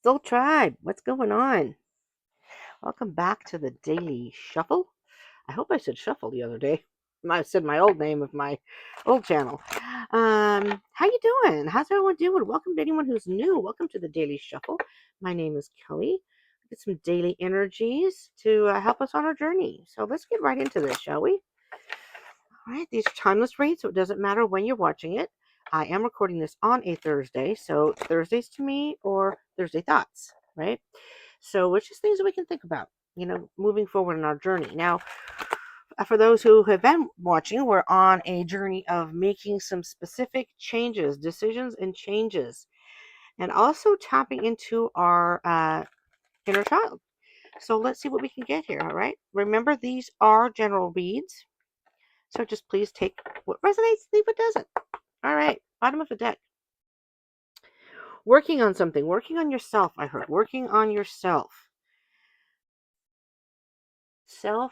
Soul Tribe, what's going on? Welcome back to the Daily Shuffle. I hope I said shuffle the other day. I said my old name of my old channel. How you doing? How's everyone doing? Welcome to anyone who's new. Welcome to the Daily Shuffle. My name is Kelly. Get some daily energies to help us on our journey. So let's get right into this, shall we? All right, these are timeless reads, so it doesn't matter when you're watching it. I am recording this on a Thursday, so Thursdays to me or Thursday thoughts, right? So it's just things that we can think about, moving forward in our journey. Now, for those who have been watching, we're on a journey of making some specific changes, decisions, and changes, and also tapping into our inner child. So let's see what we can get here, all right? Remember, these are general reads. So just please take what resonates, leave what doesn't. All right, bottom of the deck. Working on something, working on yourself, I heard. Working on yourself. I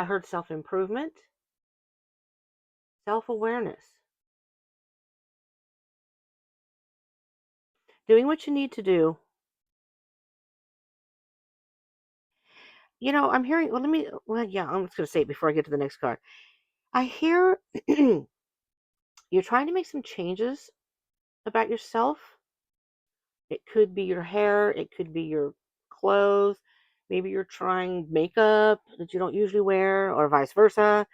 heard self-improvement, self-awareness. Doing what you need to do. I'm hearing, I'm just going to say it before I get to the next card. I hear you're trying to make some changes about yourself. It could be your hair, it could be your clothes. Maybe you're trying makeup that you don't usually wear, or vice versa.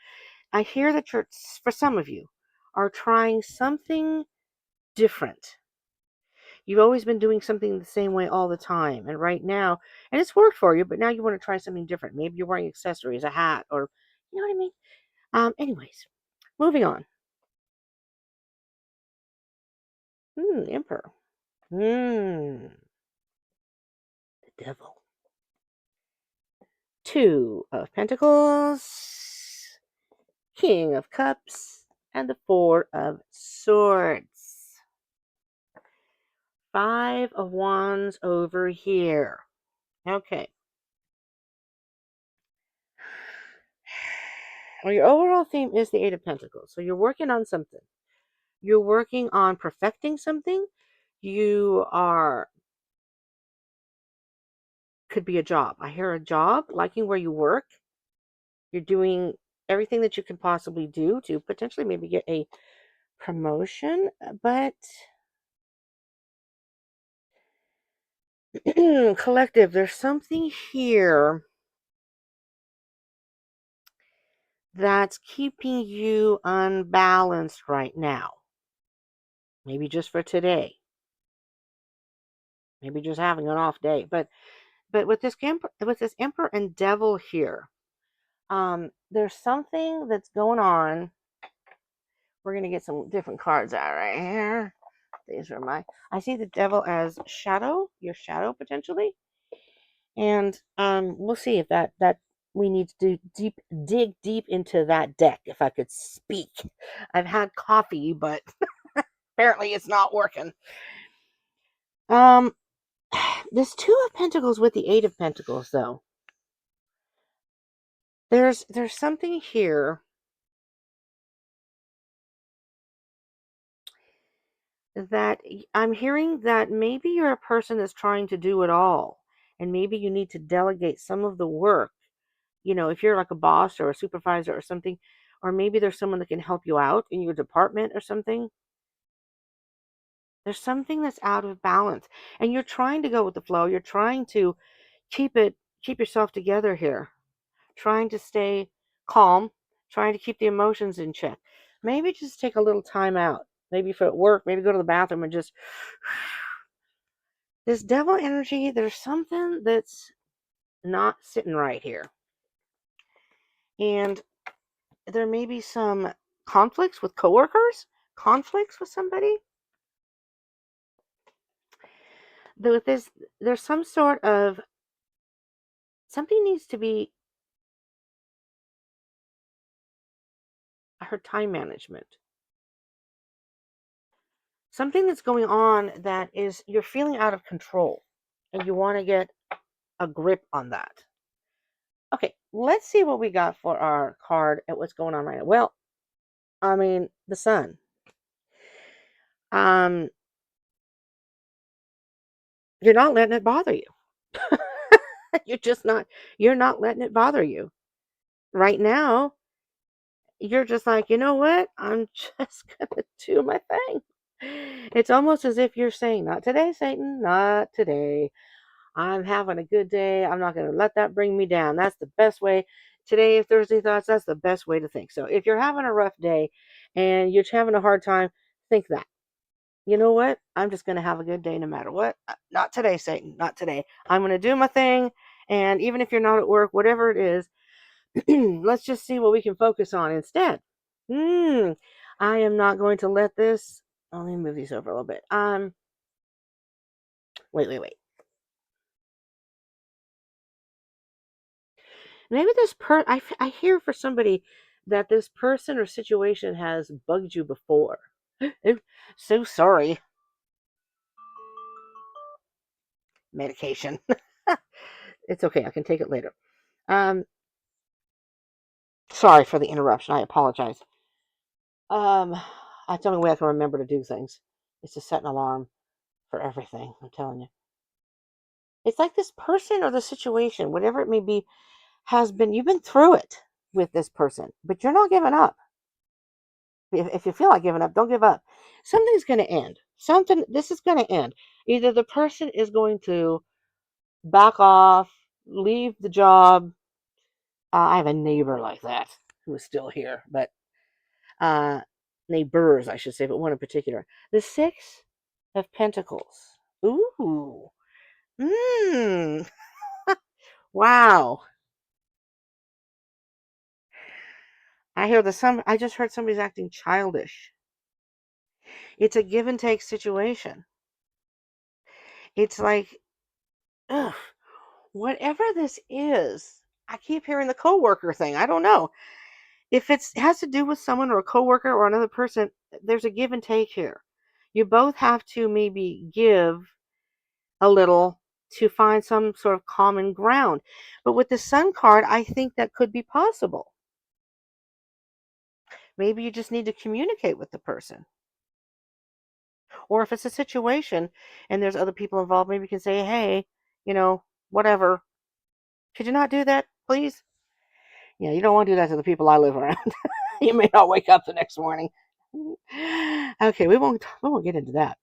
I hear that for some of you, are trying something different. You've always been doing something the same way all the time. And right now, and it's worked for you, but now you want to try something different. Maybe you're wearing accessories, a hat, or you know what I mean? Anyways, moving on. Emperor. The devil. Two of Pentacles, King of Cups, and the Four of Swords. Five of Wands over here. Okay. Well, your overall theme is the Eight of Pentacles. So you're working on something. You're working on perfecting something. Could be a job. I hear a job, liking where you work. You're doing everything that you can possibly do to potentially maybe get a promotion. But collective, there's something here that's keeping you unbalanced right now. Maybe just for today. Maybe just having an off day. But with this Emperor and Devil here, there's something that's going on. We're going to get some different cards out right here. These are I see the Devil as shadow, your shadow potentially. And we'll see if that we need to dig deep into that deck, if I could speak. I've had coffee, but apparently it's not working. This Two of Pentacles with the Eight of Pentacles, though. There's something here that I'm hearing, that maybe you're a person that's trying to do it all, and maybe you need to delegate some of the work. If you're like a boss or a supervisor or something, or maybe there's someone that can help you out in your department or something. There's something that's out of balance, and you're trying to go with the flow. You're trying to keep yourself together here, trying to stay calm, trying to keep the emotions in check. Maybe just take a little time out. Maybe for work, maybe go to the bathroom and just this devil energy, there's something that's not sitting right here. And there may be some conflicts with coworkers, conflicts with somebody. With this, there's some sort of something needs to be, I heard time management. Something that's going on that is, you're feeling out of control and you want to get a grip on that. Okay, let's see what we got for our card and what's going on right now. Well, the sun. You're not letting it bother you. You're just not, you're not letting it bother you. Right now, you're just like, you know what? I'm just gonna do my thing. It's almost as if you're saying, not today, Satan, not today. I'm having a good day. I'm not going to let that bring me down. That's the best way. Today, Thursday thoughts, that's the best way to think. So if you're having a rough day and you're having a hard time, think that. You know what? I'm just going to have a good day no matter what. Not today, Satan. Not today. I'm going to do my thing. And even if you're not at work, whatever it is, let's just see what we can focus on instead. I am not going to let this. Let me move these over a little bit. Wait. Maybe I hear for somebody that this person or situation has bugged you before. Oh, so sorry. Medication. It's okay. I can take it later. Um, Sorry for the interruption. I apologize. Um, that's the only way I can remember to do things is to set an alarm for everything. I'm telling you. It's like this person or the situation, whatever it may be, you've been through it with this person, but you're not giving up. If you feel like giving up, don't give up. Something's going to end. This is going to end. Either the person is going to back off, leave the job. I have a neighbor like that who is still here, but uh, neighbors, I should say, but one in particular. The Six of Pentacles. Ooh. Mmm. Wow. I just heard somebody's acting childish. It's a give and take situation. It's like, ugh, whatever this is, I keep hearing the coworker thing. I don't know. If it has to do with someone or a coworker or another person, there's a give and take here. You both have to maybe give a little to find some sort of common ground. But with the Sun card, I think that could be possible. Maybe you just need to communicate with the person. Or if it's a situation and there's other people involved, maybe you can say, hey, whatever. Could you not do that, please? Yeah, you don't want to do that to the people I live around. You may not wake up the next morning. Okay, we won't get into that.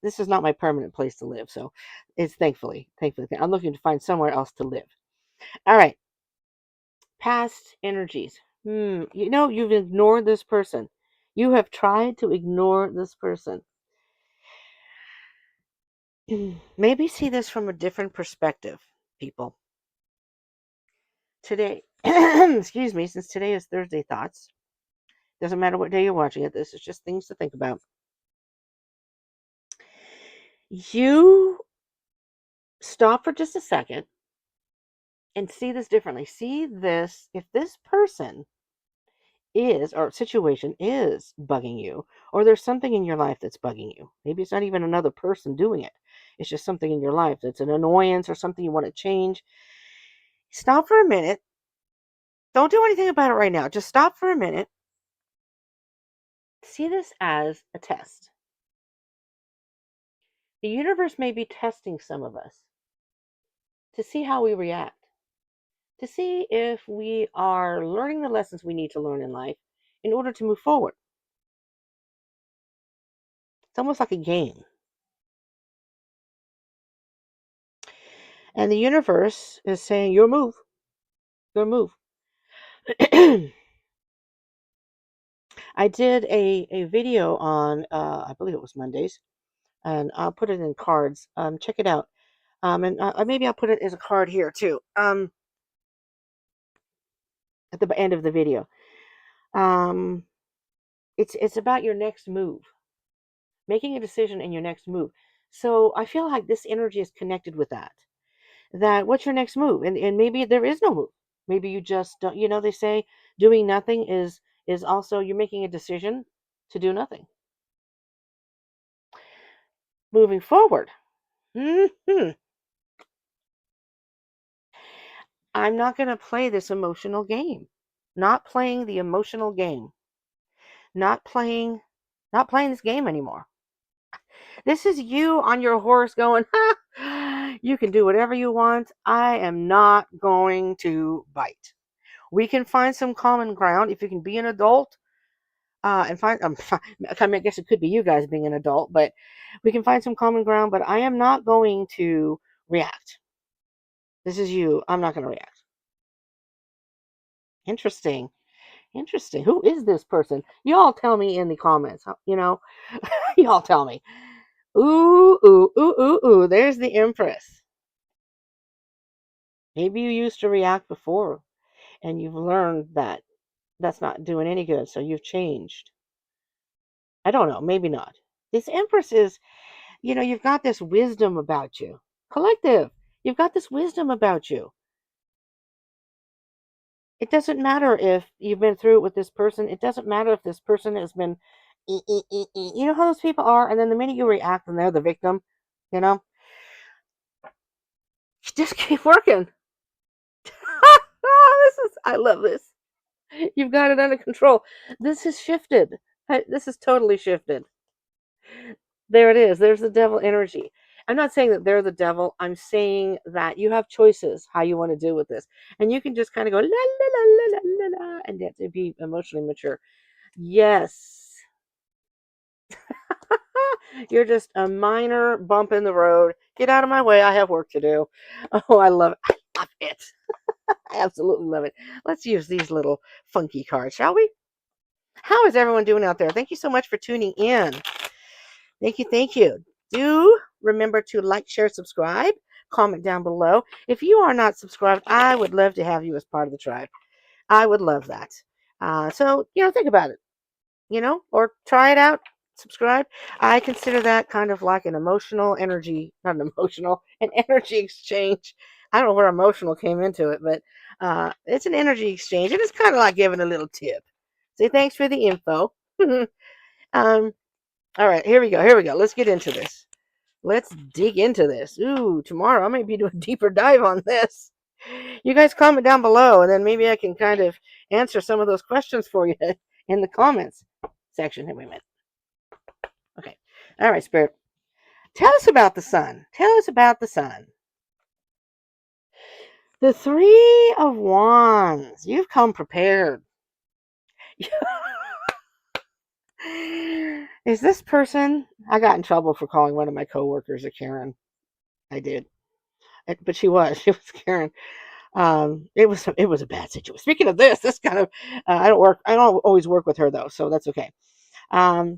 This is not my permanent place to live, so it's thankfully. I'm looking to find somewhere else to live. All right. Past energies. You've ignored this person. You have tried to ignore this person. Maybe see this from a different perspective, people. Today, excuse me, since today is Thursday Thoughts, doesn't matter what day you're watching it, this is just things to think about. You stop for just a second and see this differently. See this, if this person or situation is bugging you, or there's something in your life that's bugging you. Maybe it's not even another person doing it. It's just something in your life that's an annoyance or something you want to change. Stop for a minute. Don't do anything about it right now. Just stop for a minute. See this as a test. The universe may be testing some of us to see how we react, to see if we are learning the lessons we need to learn in life in order to move forward. It's almost like a game. And the universe is saying, your move, your move. I did a video on, I believe it was Mondays, and I'll put it in cards. Check it out. And maybe I'll put it as a card here too. At the end of the video. Um, it's about your next move, making a decision in your next move. So I feel like this energy is connected with that. That what's your next move? And maybe there is no move. Maybe you just don't. They say doing nothing is also you're making a decision to do nothing. Moving forward. I'm not going to play this emotional game. Not playing the emotional game. Not playing this game anymore. This is you on your horse going, ha, you can do whatever you want. I am not going to bite. We can find some common ground if you can be an adult and find. I mean, I guess it could be you guys being an adult, but we can find some common ground. But I am not going to react. This is you. I'm not going to react. Interesting. Interesting. Who is this person? Y'all tell me in the comments. Y'all tell me. Ooh, ooh, ooh, ooh, ooh. There's the Empress. Maybe you used to react before and you've learned that that's not doing any good, so you've changed. I don't know. Maybe not. This Empress is, you've got this wisdom about you. Collective. You've got this wisdom about you. It doesn't matter if you've been through it with this person. It doesn't matter if this person has been, you know how those people are, and then the minute you react and they're the victim, you know, just keep working. I love this. You've got it under control. This has shifted. This is totally shifted. There it is. There's the devil energy. I'm not saying that they're the devil. I'm saying that you have choices how you want to deal with this. And you can just kind of go la la la la la la la and to be emotionally mature. Yes. You're just a minor bump in the road. Get out of my way. I have work to do. Oh, I love it. I love it. I absolutely love it. Let's use these little funky cards, shall we? How is everyone doing out there? Thank you so much for tuning in. Thank you. Thank you. Do remember to like, share, subscribe, comment down below. If you are not subscribed, I would love to have you as part of the tribe. I would love that. So, think about it, or try it out. Subscribe. I consider that kind of like an emotional energy, not an emotional, an energy exchange. I don't know where emotional came into it, but it's an energy exchange. And it's kind of like giving a little tip. Say thanks for the info. um, all right, here we go. Here we go. Let's get into this. Let's dig into this. Ooh, tomorrow I may be doing a deeper dive on this. You guys comment down below, and then maybe I can kind of answer some of those questions for you in the comments section. Here we went. Okay. All right, Spirit. Tell us about the sun. Tell us about the sun. The Three of Wands. You've come prepared. Is this person? I got in trouble for calling one of my coworkers a Karen. I did, but she was Karen. It was a bad situation. Speaking of this kind of I don't always work with her though, so that's okay. I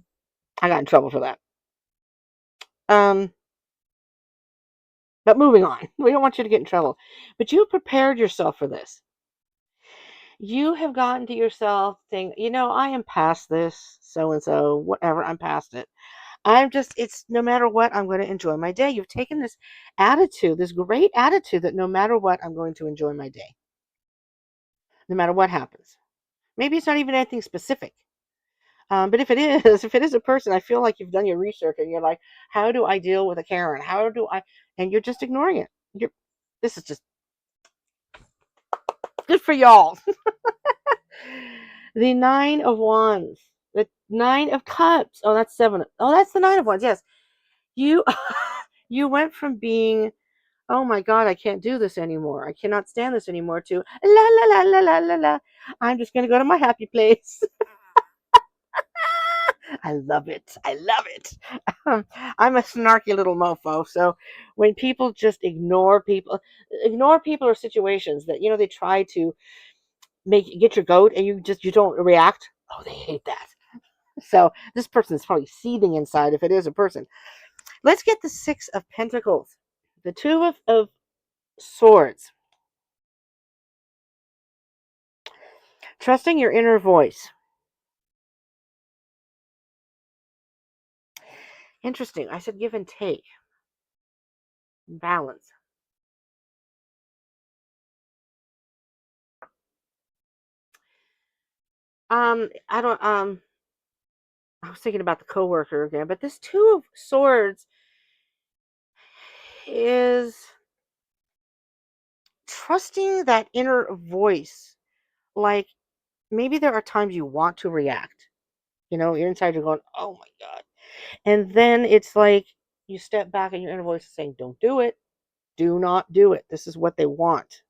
got in trouble for that. Um, but moving on, we don't want you to get in trouble. But you prepared yourself for this. You have gotten to yourself saying, I am past this, so and so, whatever. I'm past it. It's no matter what, I'm going to enjoy my day. You've taken this attitude, this great attitude that no matter what, I'm going to enjoy my day, no matter what happens. Maybe it's not even anything specific. But if it is, if it is a person, I feel like you've done your research and you're like, how do I deal with a Karen? How do I? And you're just ignoring it. This is just good for y'all. The Nine of Wands, the Nine of Cups. Oh, that's seven. Oh, that's the Nine of Wands. Yes, you, you went from being, oh my God, I can't do this anymore. I cannot stand this anymore. To la la la la la la la. I'm just gonna go to my happy place. I love it. I love it. I'm a snarky little mofo. So when people just ignore people or situations that they try to get your goat, and you don't react. Oh, they hate that. So this person is probably seething inside if it is a person. Let's get the Six of Pentacles, the Two of Swords. Trusting your inner voice. Interesting. I said give and take. Balance. I don't I was thinking about the coworker again, but this Two of Swords is trusting that inner voice. Like maybe there are times you want to react. You're inside, you're going, oh my God. And then it's like you step back and your inner voice is saying, don't do it. Do not do it. This is what they want.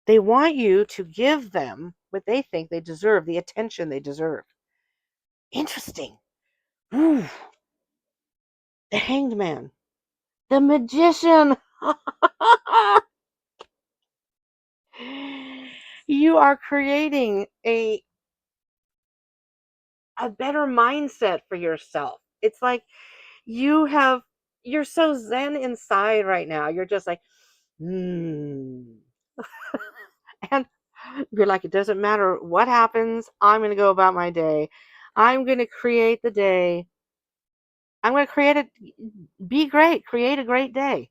They want you to give them what they think they deserve, the attention they deserve. Interesting. Ooh, the Hanged Man, the Magician. You are creating a better mindset for yourself. It's like you're so zen inside right now. You're just like, hmm. And you're like, it doesn't matter what happens. I'm going to go about my day. I'm going to create the day. I'm going to create it. Be great. Create a great day.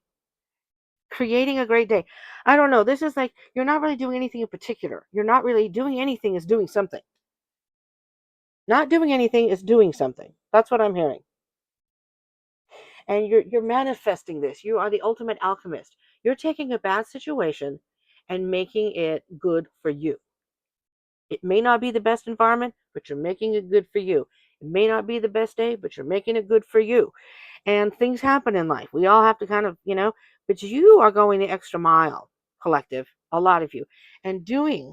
Creating a great day. I don't know. This is like, you're not really doing anything in particular. You're not really doing anything, is doing something. Not doing anything is doing something. That's what I'm hearing. And you're manifesting this. You are the ultimate alchemist. You're taking a bad situation and making it good for you. It may not be the best environment, but you're making it good for you. It may not be the best day, but you're making it good for you. And things happen in life. We all have to kind of, but you are going the extra mile, collective, a lot of you, and doing.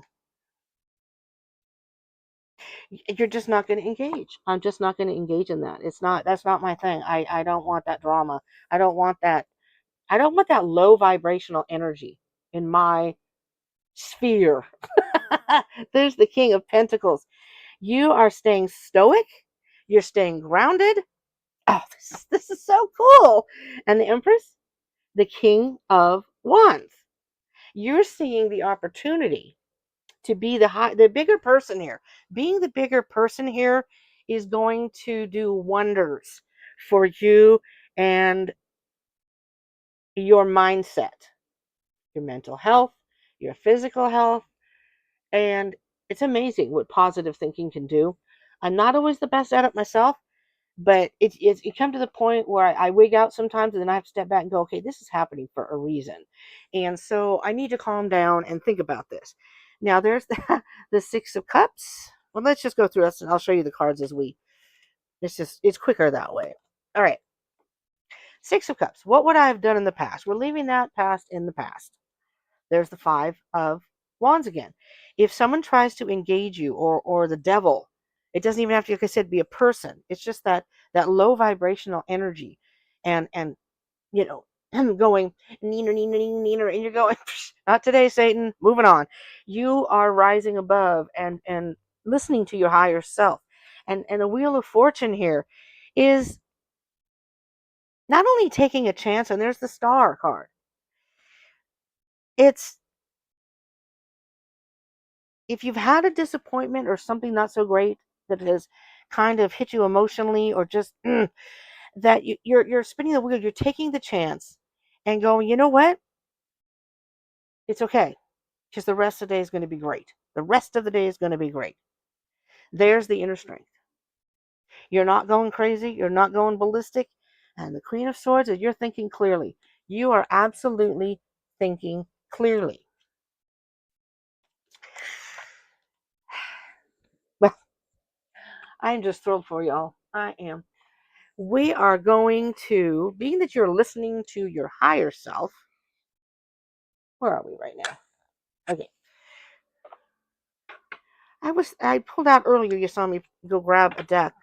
You're just not going to engage. I'm just not going to engage in that. That's not my thing. I don't want that drama. I don't want that. I don't want that low vibrational energy in my sphere. There's the King of Pentacles. You are staying stoic. You're staying grounded. Oh, this is so cool. And the Empress, the King of Wands. You're seeing the opportunity to be the bigger person here. Being the bigger person here is going to do wonders for you and your mindset, your mental health, your physical health, and it's amazing what positive thinking can do. I'm not always the best at it myself, but it come to the point where I wig out sometimes, and then I have to step back and go, okay, this is happening for a reason, and so I need to calm down and think about this. Now there's the Six of Cups. Well, let's just go through this, and I'll show you the cards as we. It's quicker that way. All right, Six of Cups. What would I have done in the past? We're leaving that past in the past. There's the Five of Wands again. If someone tries to engage you, or the devil, it doesn't even have to, like I said, be a person. It's just that low vibrational energy, and you know, going neener neener neener neener, and you're going, not today, Satan. Moving on. You are rising above and listening to your higher self, and the Wheel of Fortune here is not only taking a chance, and there's the Star card. It's if you've had a disappointment or something not so great that has kind of hit you emotionally, or just that you're spinning the wheel, you're taking the chance and going, you know what? It's okay, because the rest of the day is going to be great. The rest of the day is going to be great. There's the inner strength. You're not going crazy. You're not going ballistic. And the Queen of Swords is you're thinking clearly. You are absolutely thinking clearly. Well, I'm just thrilled for y'all. I am. We are going to, being that you're listening to your higher self, where are we right now? Okay. I pulled out earlier, you saw me go grab a deck.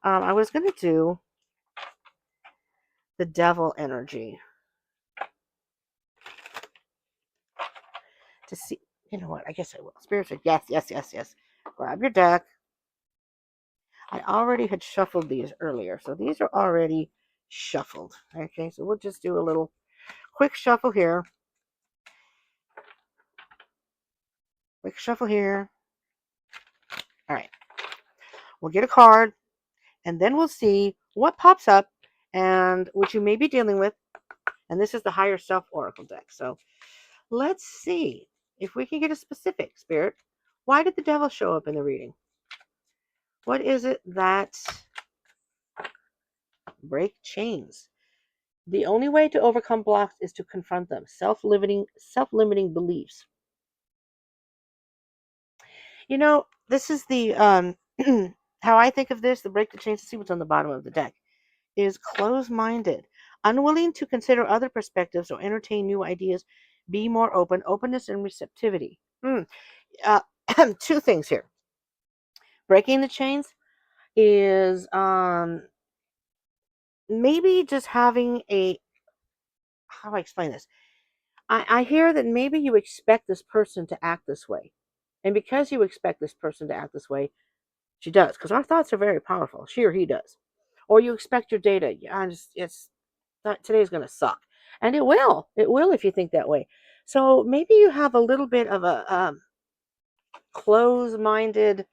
I was going to do the Devil energy to see, you know what, I guess I will. Spirit said, yes, yes, yes, yes. Grab your deck. I already had shuffled these earlier, so these are already shuffled. Okay, so we'll just do a little quick shuffle here. Quick shuffle here. All right. We'll get a card, and then we'll see what pops up and what you may be dealing with. And this is the Higher Self Oracle deck. So let's see if we can get a specific, Spirit. Why did the devil show up in the reading? What is it that break chains? The only way to overcome blocks is to confront them. Self-limiting beliefs. You know, this is the how I think of this, the break the chains to see what's on the bottom of the deck, is close-minded, unwilling to consider other perspectives or entertain new ideas, be more open, openness and receptivity. Uh, two things here. Breaking the chains is maybe just having a, how do I explain this? I hear that maybe you expect this person to act this way. And because you expect this person to act this way, she does. Because our thoughts are very powerful. She or he does. Or you expect your day to, yeah, it's not, today's going to suck. And it will. It will if you think that way. So maybe you have a little bit of a close-minded,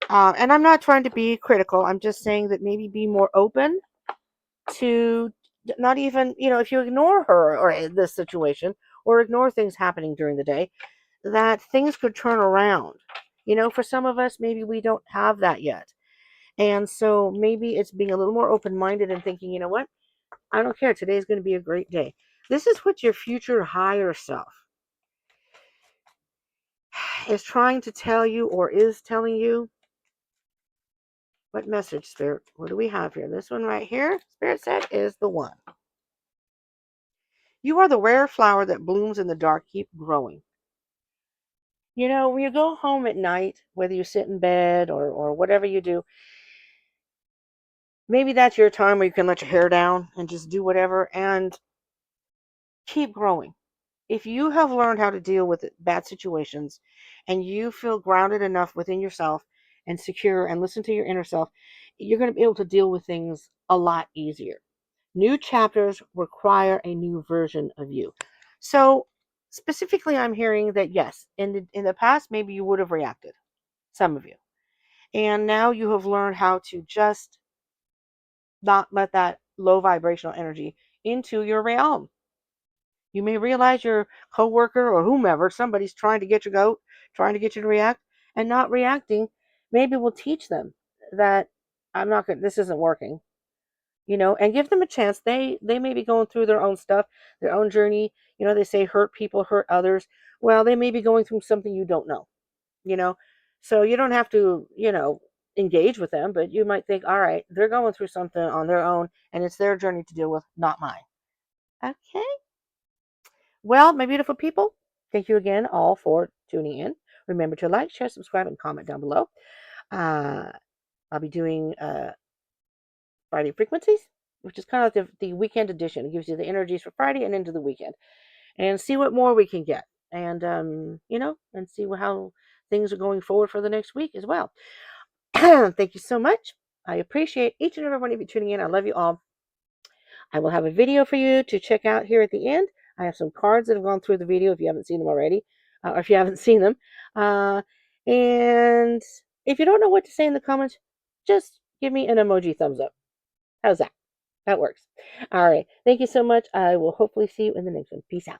and I'm not trying to be critical. I'm just saying that maybe be more open to not even, if you ignore her or this situation or ignore things happening during the day, that things could turn around. For some of us, maybe we don't have that yet. And so maybe it's being a little more open minded and thinking, you know what? I don't care. Today's going to be a great day. This is what your future higher self is trying to tell you or is telling you. What message, Spirit? What do we have here? This one right here, Spirit said, is the one. You are the rare flower that blooms in the dark. Keep growing. When you go home at night, whether you sit in bed or whatever you do, maybe that's your time where you can let your hair down and just do whatever and keep growing. If you have learned how to deal with bad situations and you feel grounded enough within yourself and secure and listen to your inner self, you're going to be able to deal with things a lot easier. New chapters require a new version of you. So specifically, I'm hearing that yes, in the past, maybe you would have reacted, some of you. And now you have learned how to just not let that low vibrational energy into your realm. You may realize your coworker or whomever, somebody's trying to get your goat, trying to get you to react, and not reacting. Maybe we'll teach them that I'm not good. This isn't working. And give them a chance. They may be going through their own stuff, their own journey. They say hurt people hurt others. Well, they may be going through something you don't know. You know, so you don't have to engage with them, but you might think, all right, they're going through something on their own, and it's their journey to deal with, not mine. Okay. Well, my beautiful people, thank you again all for tuning in. Remember to like, share, subscribe, and comment down below. I'll be doing Friday frequencies, which is kind of like the weekend edition. It gives you the energies for Friday and into the weekend, and see what more we can get, and and see how things are going forward for the next week as well. Thank you so much. I appreciate each and every one of you tuning in. I love you all. I will have a video for you to check out here at the end. I have some cards that have gone through the video if you haven't seen them already, or if you haven't seen them. And if you don't know what to say in the comments, just give me an emoji thumbs up. How's that? That works. All right. Thank you so much. I will hopefully see you in the next one. Peace out.